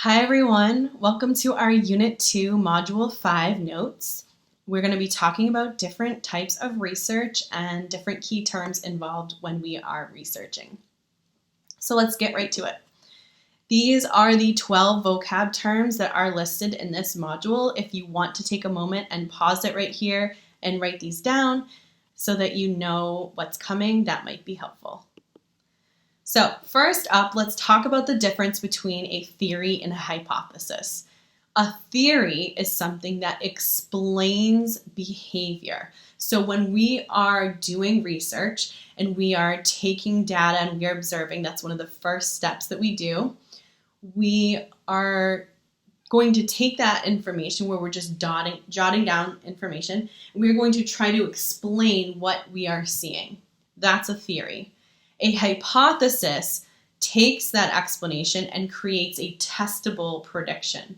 Hi everyone, welcome to our Unit 2 Module 5 notes. We're going to be talking about different types of research and different key terms involved when we are researching. So let's get right to it. These are the 12 vocab terms that are listed in this module. If you want to take a moment and pause it right here and write these down so that you know what's coming, that might be helpful. So first up, let's talk about the difference between a theory and a hypothesis. A theory is something that explains behavior. So when we are doing research and we are taking data and we are observing, that's one of the first steps that we do. We are going to take that information where we're just jotting down information, and we're going to try to explain what we are seeing. That's a theory. A hypothesis takes that explanation and creates a testable prediction.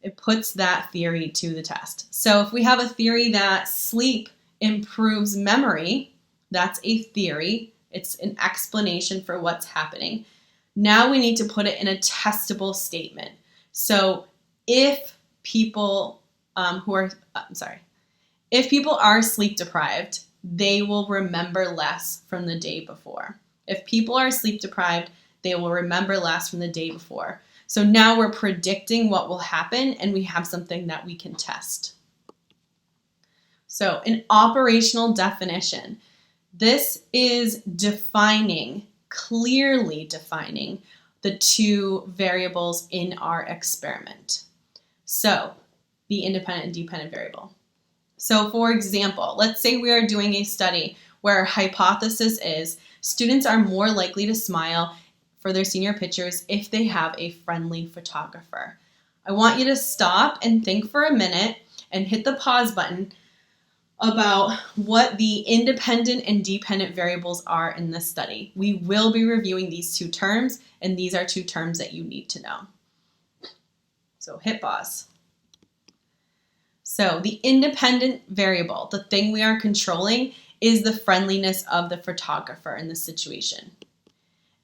It puts that theory to the test. So if we have a theory that sleep improves memory, that's a theory. It's an explanation for what's happening. Now we need to put it in a testable statement. So if people if people are sleep deprived, they will remember less from the day before. If people are sleep deprived, they will remember less from the day before. So now we're predicting what will happen and we have something that we can test. So an operational definition. This is clearly defining the two variables in our experiment. So the independent and dependent variable. So for example, let's say we are doing a study where our hypothesis is students are more likely to smile for their senior pictures if they have a friendly photographer. I want you to stop and think for a minute and hit the pause button about what the independent and dependent variables are in this study. We will be reviewing these two terms, and these are two terms that you need to know. So hit pause. So the independent variable, the thing we are controlling, is the friendliness of the photographer in this situation.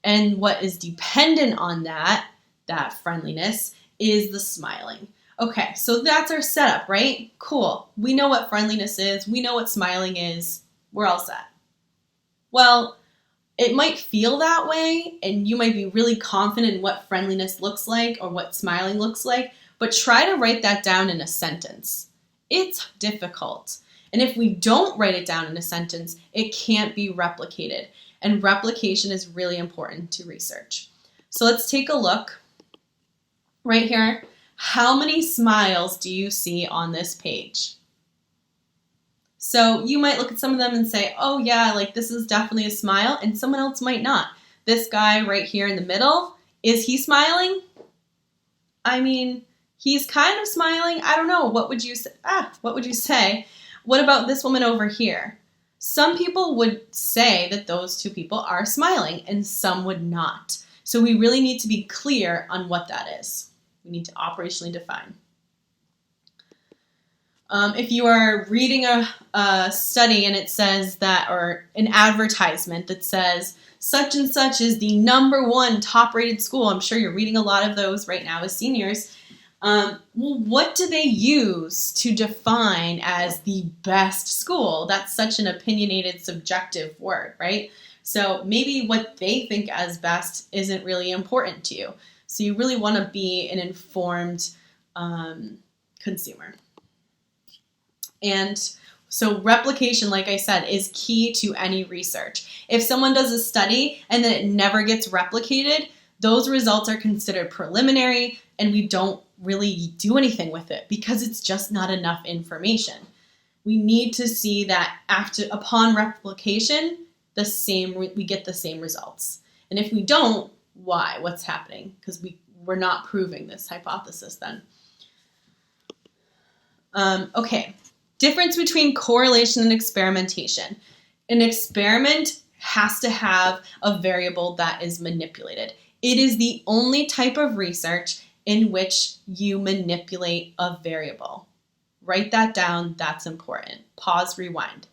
And what is dependent on that friendliness, is the smiling. Okay, so that's our setup, right? Cool. We know what friendliness is. We know what smiling is. We're all set. Well, it might feel that way, and you might be really confident in what friendliness looks like or what smiling looks like, but try to write that down in a sentence. It's difficult. And if we don't write it down in a sentence, it can't be replicated. And replication is really important to research. So let's take a look right here. How many smiles do you see on this page? So you might look at some of them and say, oh yeah, like this is definitely a smile, and someone else might not. This guy right here in the middle, is he smiling? I mean, he's kind of smiling. I don't know. What would you say? What about this woman over here? Some people would say that those two people are smiling and some would not. So we really need to be clear on what that is. We need to operationally define. If you are reading a study and it says that, or an advertisement that says, such and such is the #1 top-rated school. I'm sure you're reading a lot of those right now as seniors. Well, what do they use to define as the best school? That's such an opinionated, subjective word, right? So maybe what they think as best isn't really important to you. So you really want to be an informed consumer. And so replication, like I said, is key to any research. If someone does a study and then it never gets replicated, those results are considered preliminary and we don't really do anything with it because it's just not enough information. We need to see that upon replication, we get the same results. And if we don't, why? What's happening? Because we're not proving this hypothesis then. Okay, difference between correlation and experimentation. An experiment has to have a variable that is manipulated. It is the only type of research in which you manipulate a variable. Write that down, that's important. Pause, rewind.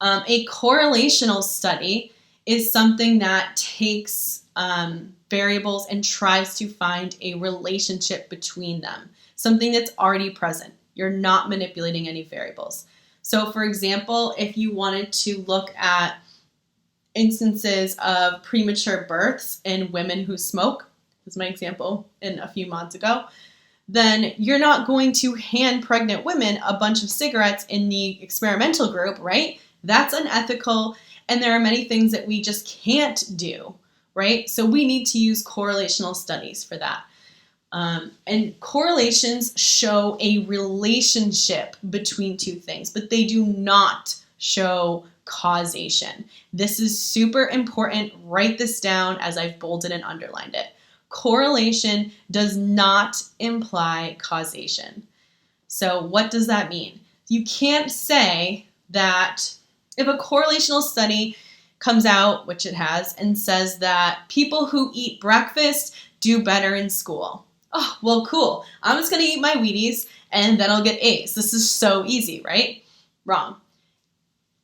A correlational study is something that takes variables and tries to find a relationship between them, something that's already present. You're not manipulating any variables. So for example, if you wanted to look at instances of premature births in women who smoke, this is my example in a few months ago, then you're not going to hand pregnant women a bunch of cigarettes in the experimental group, right? That's unethical, and there are many things that we just can't do, right? So we need to use correlational studies for that. And correlations show a relationship between two things, but they do not show causation. This is super important. Write this down as I've bolded and underlined it. Correlation does not imply causation. So what does that mean? You can't say that if a correlational study comes out, which it has, and says that people who eat breakfast do better in school. Oh, well, cool. I'm just going to eat my Wheaties and then I'll get A's. This is so easy, right? Wrong.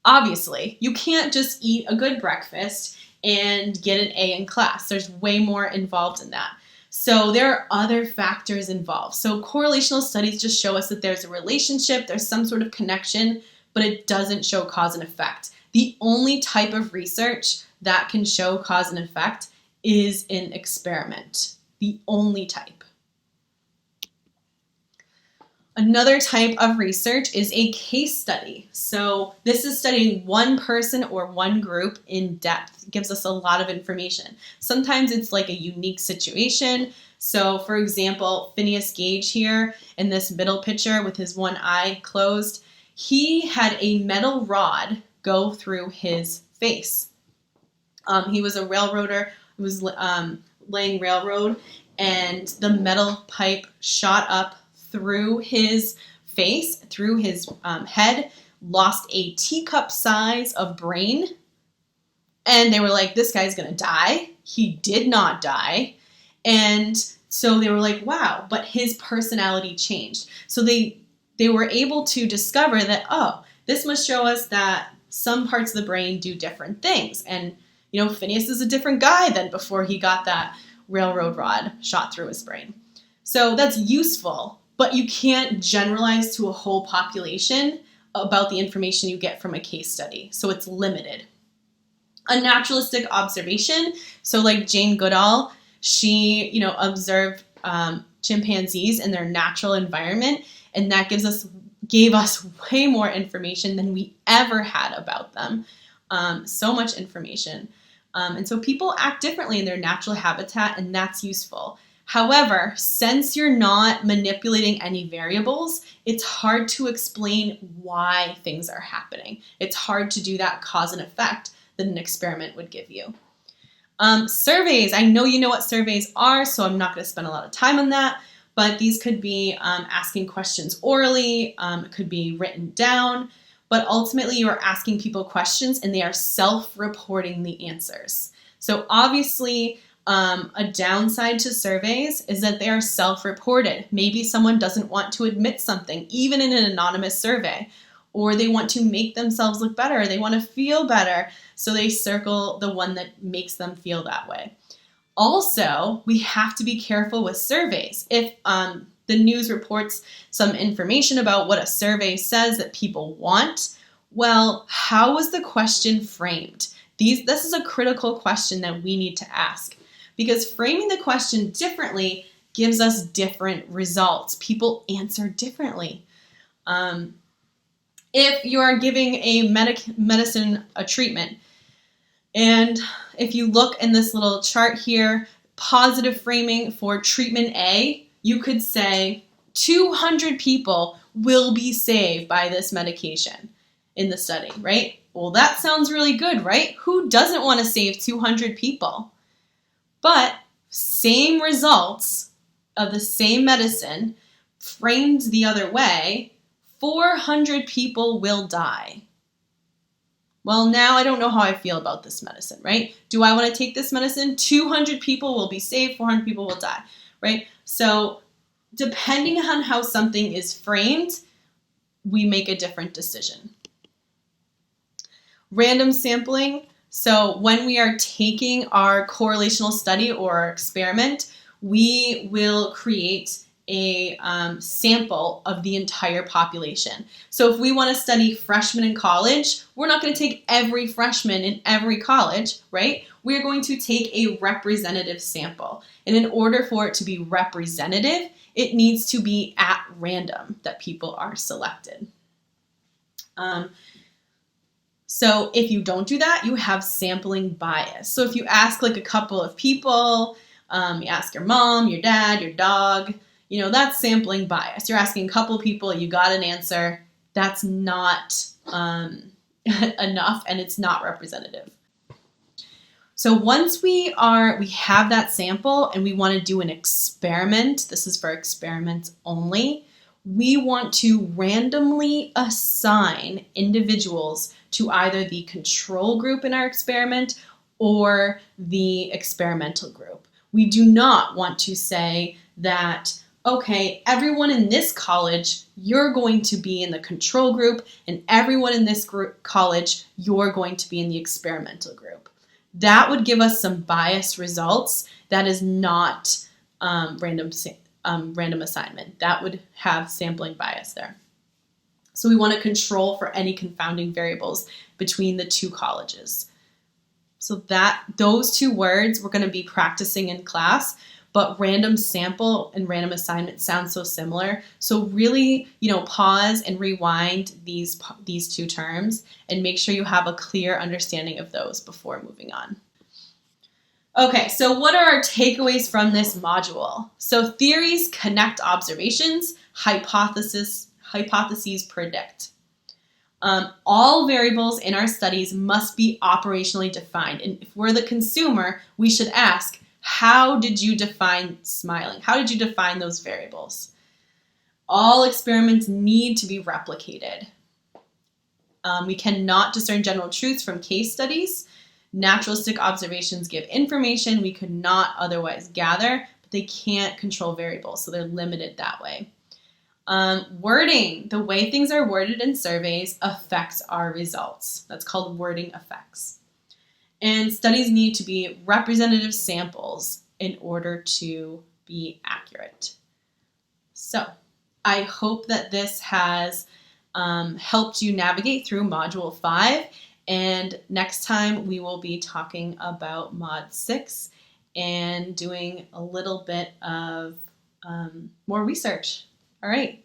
Obviously, you can't just eat a good breakfast and get an A in class. There's way more involved in that. So there are other factors involved. So correlational studies just show us that there's a relationship, there's some sort of connection, but it doesn't show cause and effect. The only type of research that can show cause and effect is an experiment. The only type. Another type of research is a case study. So this is studying one person or one group in depth. It gives us a lot of information. Sometimes it's like a unique situation. So for example, Phineas Gage here in this middle picture with his one eye closed, he had a metal rod go through his face. He was a railroader, was laying railroad, and the metal pipe shot up through his face, through his head, lost a teacup size of brain, and they were like, this guy's gonna die. He did not die. And so they were like, wow, but his personality changed. So they were able to discover that, oh, this must show us that some parts of the brain do different things. And, you know, Phineas is a different guy than before he got that railroad rod shot through his brain. So that's useful, but you can't generalize to a whole population about the information you get from a case study. So it's limited. A naturalistic observation, so like Jane Goodall, she, you know, observed chimpanzees in their natural environment, and that gave us way more information than we ever had about them. So much information. And so people act differently in their natural habitat, and that's useful. However, since you're not manipulating any variables, it's hard to explain why things are happening. It's hard to do that cause and effect that an experiment would give you. Surveys. I know you know what surveys are, so I'm not going to spend a lot of time on that, but these could be asking questions orally, it could be written down, but ultimately you are asking people questions and they are self-reporting the answers. So obviously, a downside to surveys is that they are self-reported. Maybe someone doesn't want to admit something, even in an anonymous survey, or they want to make themselves look better, they want to feel better, so they circle the one that makes them feel that way. Also, we have to be careful with surveys. If the news reports some information about what a survey says that people want, well, how was the question framed? This is a critical question that we need to ask, because framing the question differently gives us different results. People answer differently. If you are giving a medicine a treatment, and if you look in this little chart here, positive framing for treatment A, you could say 200 people will be saved by this medication in the study, right? Well, that sounds really good, right? Who doesn't want to save 200 people? But same results of the same medicine framed the other way, 400 people will die. Well, now I don't know how I feel about this medicine, right? Do I want to take this medicine? 200 people will be saved, 400 people will die, right? So depending on how something is framed, we make a different decision. Random sampling. So when we are taking our correlational study or our experiment, we will create a sample of the entire population. So if we want to study freshmen in college, we're not going to take every freshman in every college, right? We're going to take a representative sample. And in order for it to be representative, it needs to be at random that people are selected. So if you don't do that, you have sampling bias. So if you ask like a couple of people, you ask your mom, your dad, your dog, that's sampling bias. You're asking a couple of people, you got an answer. That's not enough, and it's not representative. So once we have that sample and we want to do an experiment, this is for experiments only, we want to randomly assign individuals to either the control group in our experiment or the experimental group. We do not want to say that, okay, everyone in this college, you're going to be in the control group, and everyone in this college, you're going to be in the experimental group. That would give us some biased results. That is not random assignment. That would have sampling bias there. So we want to control for any confounding variables between the two colleges. So those two words we're going to be practicing in class, but random sample and random assignment sound so similar. So really, pause and rewind these two terms and make sure you have a clear understanding of those before moving on. Okay, so what are our takeaways from this module? So theories connect observations, hypotheses predict. All variables in our studies must be operationally defined. And if we're the consumer, we should ask, how did you define smiling? How did you define those variables? All experiments need to be replicated. We cannot discern general truths from case studies. Naturalistic observations give information we could not otherwise gather, but they can't control variables, so they're limited that way. Wording, the way things are worded in surveys affects our results. That's called wording effects. And studies need to be representative samples in order to be accurate. So I hope that this has helped you navigate through Module 5. And next time we will be talking about Mod 6 and doing a little bit of more research. All right.